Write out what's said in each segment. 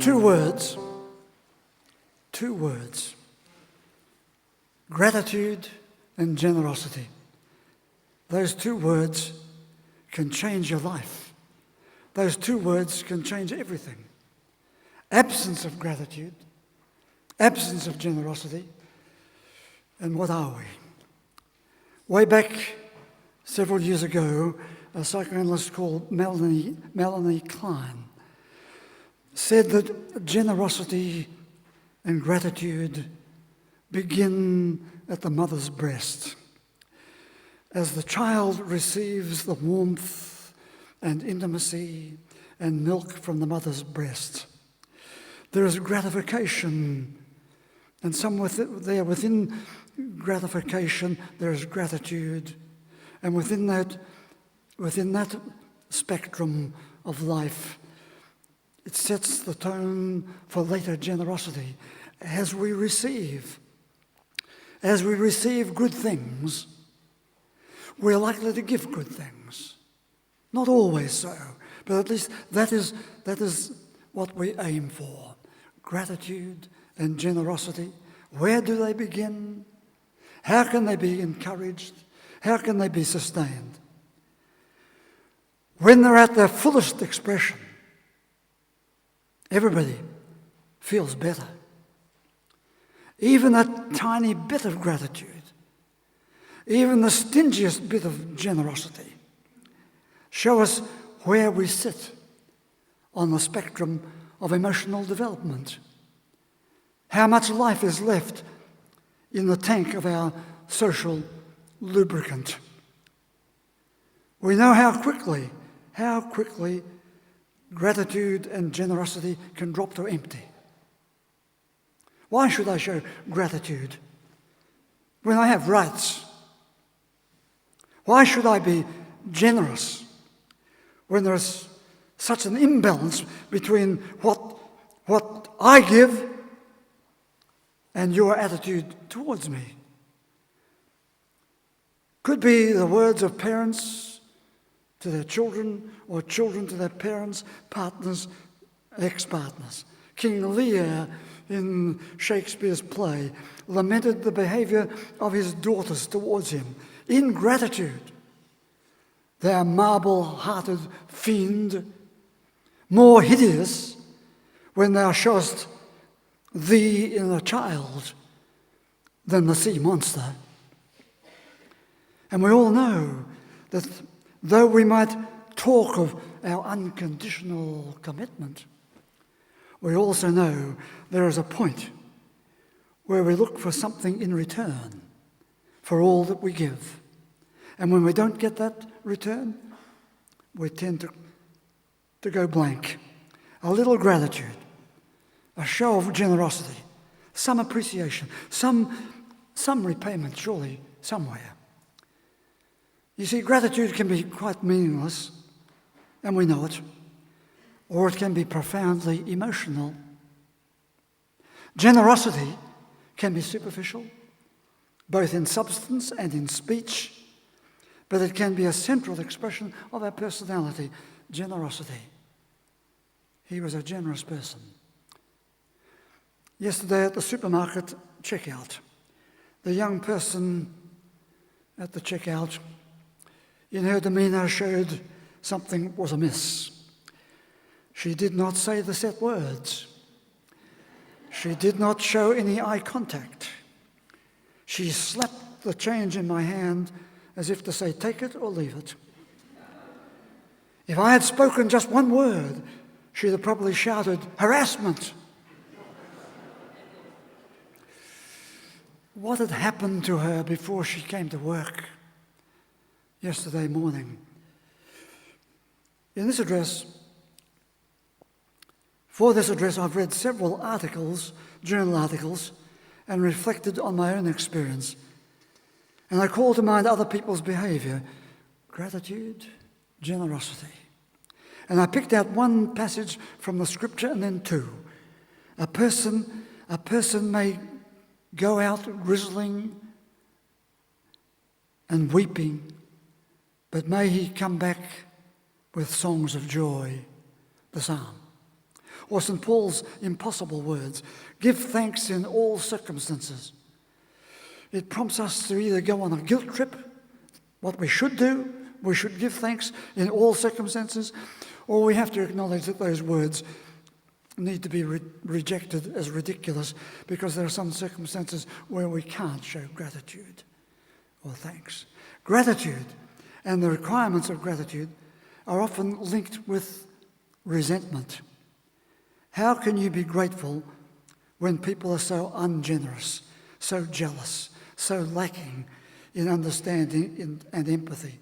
Two words. Gratitude and generosity. Those two words can change your life. Those two words can change everything. Absence of gratitude, absence of generosity, and what are we? Way back several years ago, a psychoanalyst called Melanie Klein said that generosity and gratitude begin at the mother's breast. As the child receives the warmth and intimacy and milk from the mother's breast, there is gratification, and within gratification there is gratitude, and within that spectrum of life, it sets the tone for later generosity. As we receive good things, we're likely to give good things. Not always so, but at least that is what we aim for. Gratitude and generosity. Where do they begin? How can they be encouraged? How can they be sustained? When they're at their fullest expression, everybody feels better. Even a tiny bit of gratitude, even the stingiest bit of generosity, show us where we sit on the spectrum of emotional development. How much life is left in the tank of our social lubricant. We know how quickly gratitude and generosity can drop to empty. Why should I show gratitude when I have rights? Why should I be generous when there's such an imbalance between what I give and your attitude towards me? Could be the words of parents to their children, or children to their parents, partners, ex-partners. King Lear in Shakespeare's play lamented the behaviour of his daughters towards him. Ingratitude, thou marble-hearted fiend, more hideous when thou showest thee in a child than the sea monster. And we all know that though we might talk of our unconditional commitment, we also know there is a point where we look for something in return for all that we give. And when we don't get that return, we tend to go blank. A little gratitude, a show of generosity, some appreciation, some repayment, surely, somewhere. You see, gratitude can be quite meaningless, and we know it, or it can be profoundly emotional. Generosity can be superficial, both in substance and in speech, but it can be a central expression of our personality. Generosity. He was a generous person. Yesterday at the supermarket checkout, the young person at the checkout, in her demeanour, showed something was amiss. She did not say the set words. She did not show any eye contact. She slapped the change in my hand as if to say, take it or leave it. If I had spoken just one word, she'd have probably shouted, harassment. What had happened to her before she came to work yesterday morning? For this address, I've read several articles, journal articles, and reflected on my own experience. And I call to mind other people's behaviour, gratitude, generosity. And I picked out one passage from the scripture and then two. A person may go out grizzling and weeping, but may he come back with songs of joy, the psalm. Or St. Paul's impossible words, give thanks in all circumstances. It prompts us to either go on a guilt trip, what we should do, we should give thanks in all circumstances, or we have to acknowledge that those words need to be rejected as ridiculous because there are some circumstances where we can't show gratitude or thanks. Gratitude and the requirements of gratitude are often linked with resentment. How can you be grateful when people are so ungenerous, so jealous, so lacking in understanding and empathy?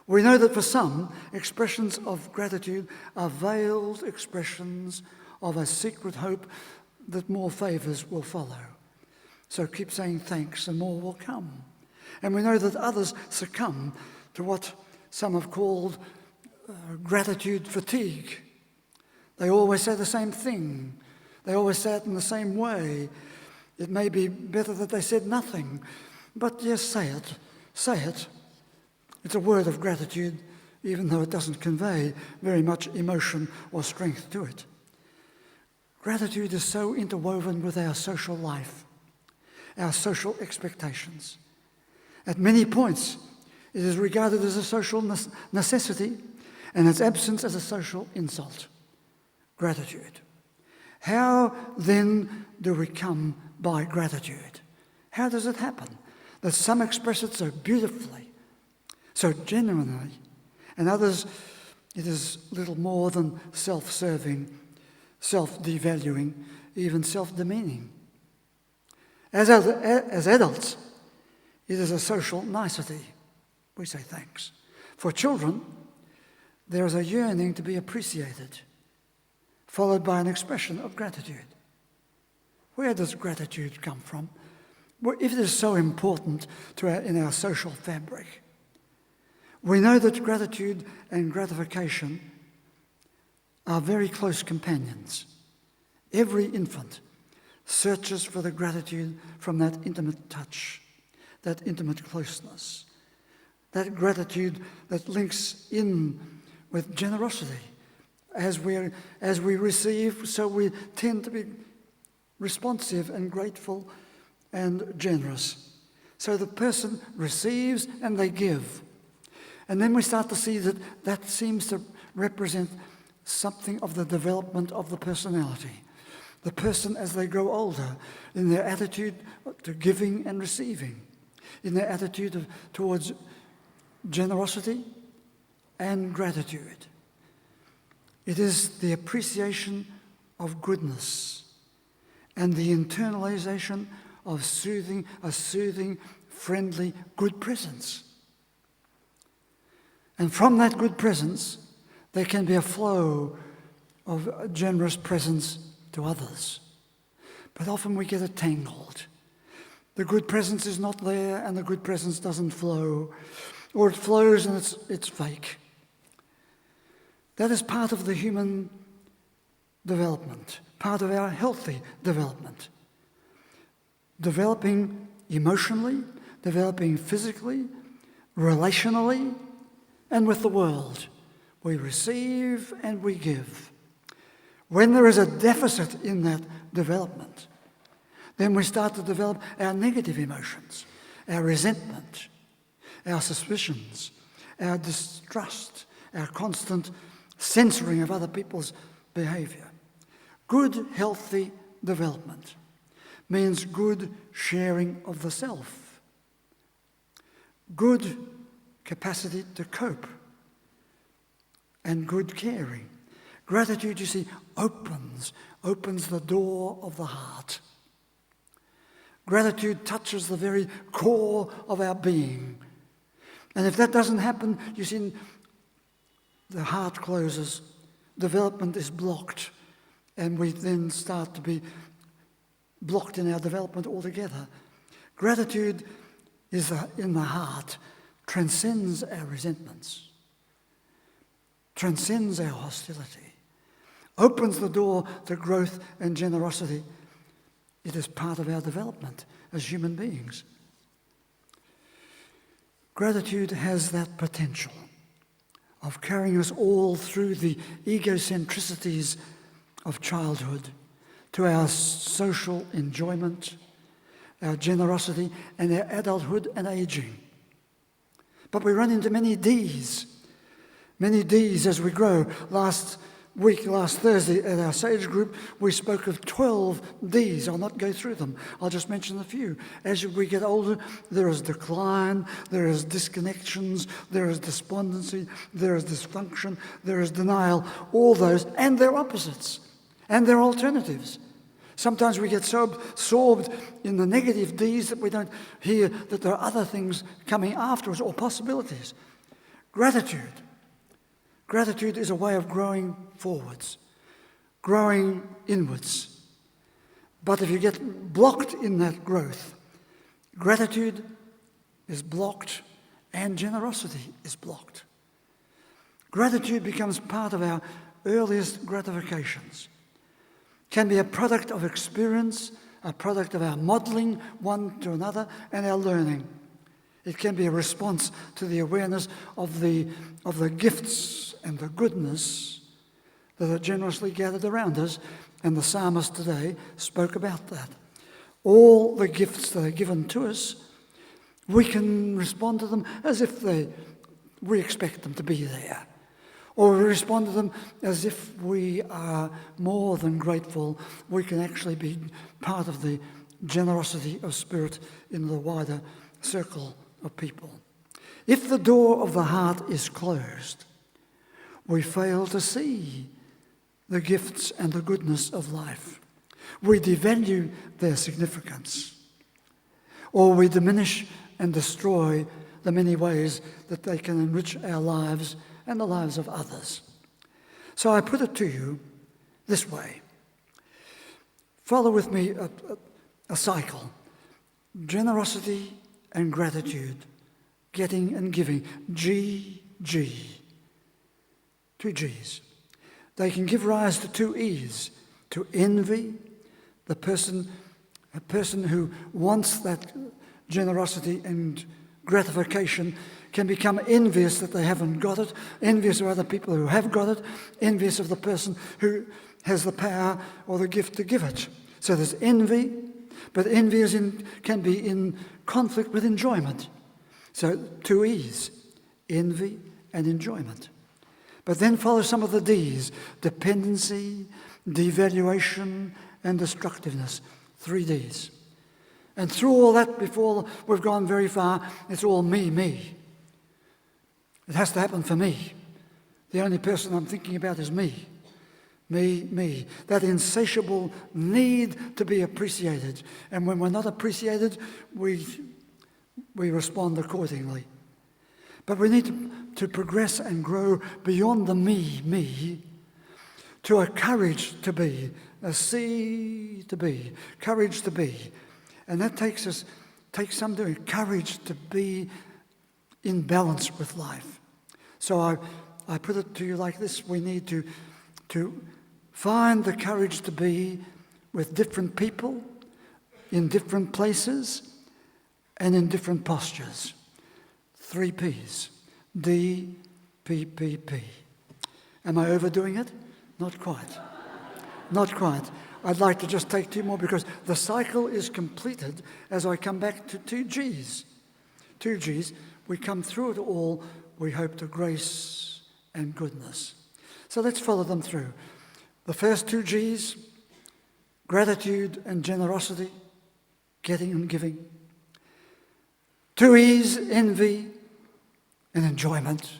We know that for some, expressions of gratitude are veiled expressions of a secret hope that more favours will follow. So keep saying thanks and more will come. And we know that others succumb to what some have called gratitude fatigue. They always say the same thing. They always say it in the same way. It may be better that they said nothing, but yes, say it. Say it. It's a word of gratitude, even though it doesn't convey very much emotion or strength to it. Gratitude is so interwoven with our social life, our social expectations. At many points, it is regarded as a social necessity and its absence as a social insult. Gratitude. How then do we come by gratitude? How does it happen that some express it so beautifully, so genuinely, and others it is little more than self-serving, self-devaluing, even self-demeaning? As adults, it is a social nicety. We say thanks. For children, there is a yearning to be appreciated, followed by an expression of gratitude. Where does gratitude come from? Well, if it is so important in our social fabric, we know that gratitude and gratification are very close companions. Every infant searches for the gratitude from that intimate touch, that intimate closeness, that gratitude that links in with generosity. As we receive, so we tend to be responsive and grateful and generous. So the person receives and they give. And then we start to see that that seems to represent something of the development of the personality. The person as they grow older, in their attitude to giving and receiving, in their attitude towards generosity and gratitude. It is the appreciation of goodness and the internalization of a soothing, friendly, good presence. And from that good presence, there can be a flow of generous presence to others. But often we get it tangled. The good presence is not there and the good presence doesn't flow, or it flows and it's fake. That is part of the human development, part of our healthy development. Developing emotionally, developing physically, relationally, and with the world. We receive and we give. When there is a deficit in that development, then we start to develop our negative emotions, our resentment, our suspicions, our distrust, our constant censoring of other people's behaviour. Good, healthy development means good sharing of the self, good capacity to cope, and good caring. Gratitude, you see, opens the door of the heart. Gratitude touches the very core of our being. And if that doesn't happen, you see, the heart closes, development is blocked, and we then start to be blocked in our development altogether. Gratitude is in the heart, transcends our resentments, transcends our hostility, opens the door to growth and generosity. It is part of our development as human beings. Gratitude has that potential of carrying us all through the egocentricities of childhood to our social enjoyment, our generosity, and our adulthood and aging. But we run into many D's as we grow. Last Thursday at our Sage group, we spoke of 12 D's. I'll not go through them. I'll just mention a few. As we get older, there is decline, there is disconnections, there is despondency, there is dysfunction, there is denial, all those, and their opposites, and their alternatives. Sometimes we get so absorbed in the negative D's that we don't hear that there are other things coming afterwards or possibilities. Gratitude. Gratitude is a way of growing forwards, growing inwards. But if you get blocked in that growth, gratitude is blocked and generosity is blocked. Gratitude becomes part of our earliest gratifications. Can be a product of experience, a product of our modelling one to another, and our learning. It can be a response to the awareness of the gifts and the goodness that are generously gathered around us, and the psalmist today spoke about that. All the gifts that are given to us, we can respond to them as if we expect them to be there. Or we respond to them as if we are more than grateful. We can actually be part of the generosity of spirit in the wider circle of people. If the door of the heart is closed, we fail to see the gifts and the goodness of life. We devalue their significance, or we diminish and destroy the many ways that they can enrich our lives and the lives of others. So I put it to you this way. Follow with me a cycle. Generosity and gratitude, getting and giving. G. 2 G's. They can give rise to 2 E's. To envy, a person who wants that generosity and gratification can become envious that they haven't got it, envious of other people who have got it, envious of the person who has the power or the gift to give it. So there's envy, but envy can be in conflict with enjoyment. So 2 E's, envy and enjoyment. But then follow some of the D's, dependency, devaluation, and destructiveness, 3 D's. And through all that, before we've gone very far, it's all me. It has to happen for me. The only person I'm thinking about is me. Me. That insatiable need to be appreciated. And when we're not appreciated, we respond accordingly. But we need to progress and grow beyond the me, to a courage to be, a C to be, courage to be. And that takes some doing, courage to be in balance with life. So I put it to you like this. We need to find the courage to be with different people, in different places, and in different postures. 3 P's. D, P, P, P. Am I overdoing it? Not quite. Not quite. I'd like to just take 2 more because the cycle is completed as I come back to 2 G's. 2 G's. We come through it all, we hope, to grace and goodness. So let's follow them through. The first 2 G's, gratitude and generosity, getting and giving. 2 E's, envy and enjoyment.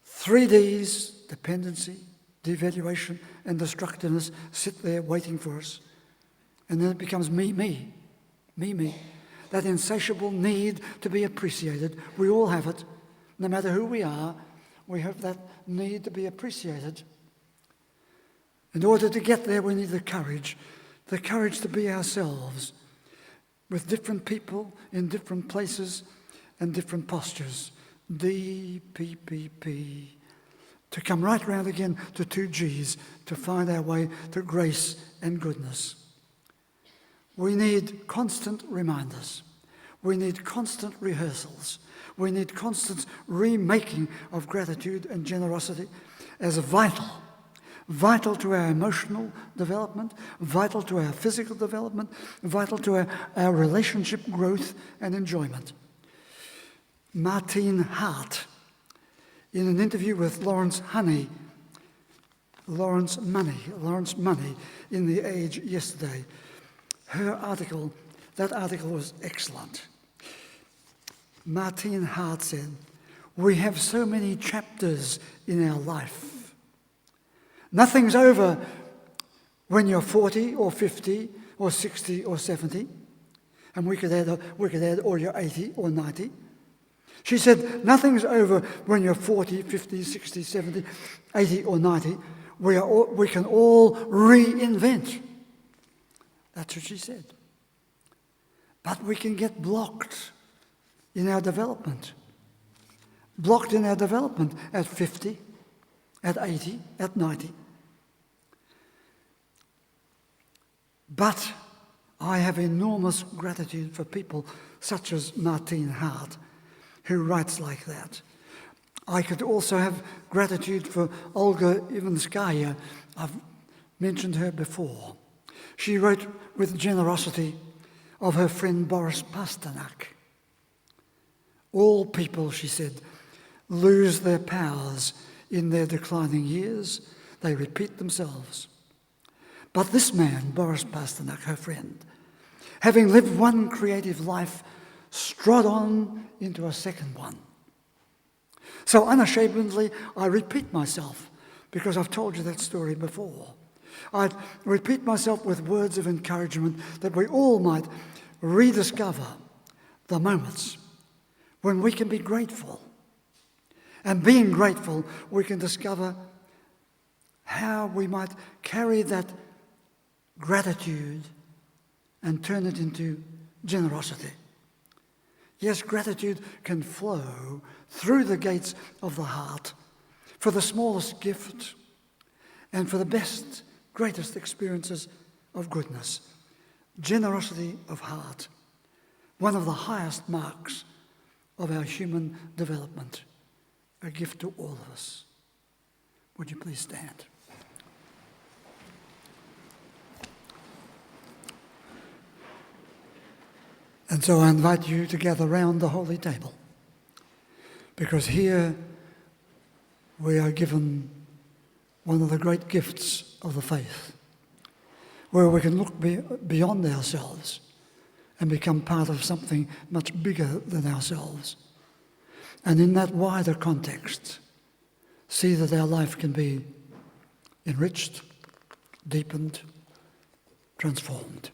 3 D's, dependency, devaluation, and destructiveness, sit there waiting for us. And then it becomes me. That insatiable need to be appreciated. We all have it. No matter who we are, we have that need to be appreciated. In order to get there, we need the courage to be ourselves, with different people in different places and different postures. D, P, P, P. To come right round again to 2 G's, to find our way to grace and goodness. We need constant reminders. We need constant rehearsals. We need constant remaking of gratitude and generosity as vital vital to our emotional development, vital to our physical development, vital to our relationship growth and enjoyment. Martine Hart, in an interview with Lawrence Money in The Age yesterday, that article was excellent. Martine Hart said, "We have so many chapters in our life. Nothing's over when you're 40 or 50 or 60 or 70, and we could add or you're 80 or 90. She said, nothing's over when you're 40, 50, 60, 70, 80 or 90. We can all reinvent. That's what she said. But we can get blocked in our development. Blocked in our development at 50, at 80, at 90. But I have enormous gratitude for people such as Martine Hart, who writes like that. I could also have gratitude for Olga Ivanskaya. I've mentioned her before. She wrote with generosity of her friend Boris Pasternak. All people, she said, lose their powers in their declining years. They repeat themselves. But this man, Boris Pasternak, her friend, having lived one creative life, strode on into a second one. So unashamedly, I repeat myself, because I've told you that story before. I repeat myself with words of encouragement that we all might rediscover the moments when we can be grateful. And being grateful, we can discover how we might carry that gratitude and turn it into generosity. Yes, gratitude can flow through the gates of the heart for the smallest gift and for the best, greatest experiences of goodness. Generosity of heart, one of the highest marks of our human development, a gift to all of us. Would you please stand? And so I invite you to gather round the holy table, because here we are given one of the great gifts of the faith, where we can look beyond ourselves and become part of something much bigger than ourselves. And in that wider context, see that our life can be enriched, deepened, transformed.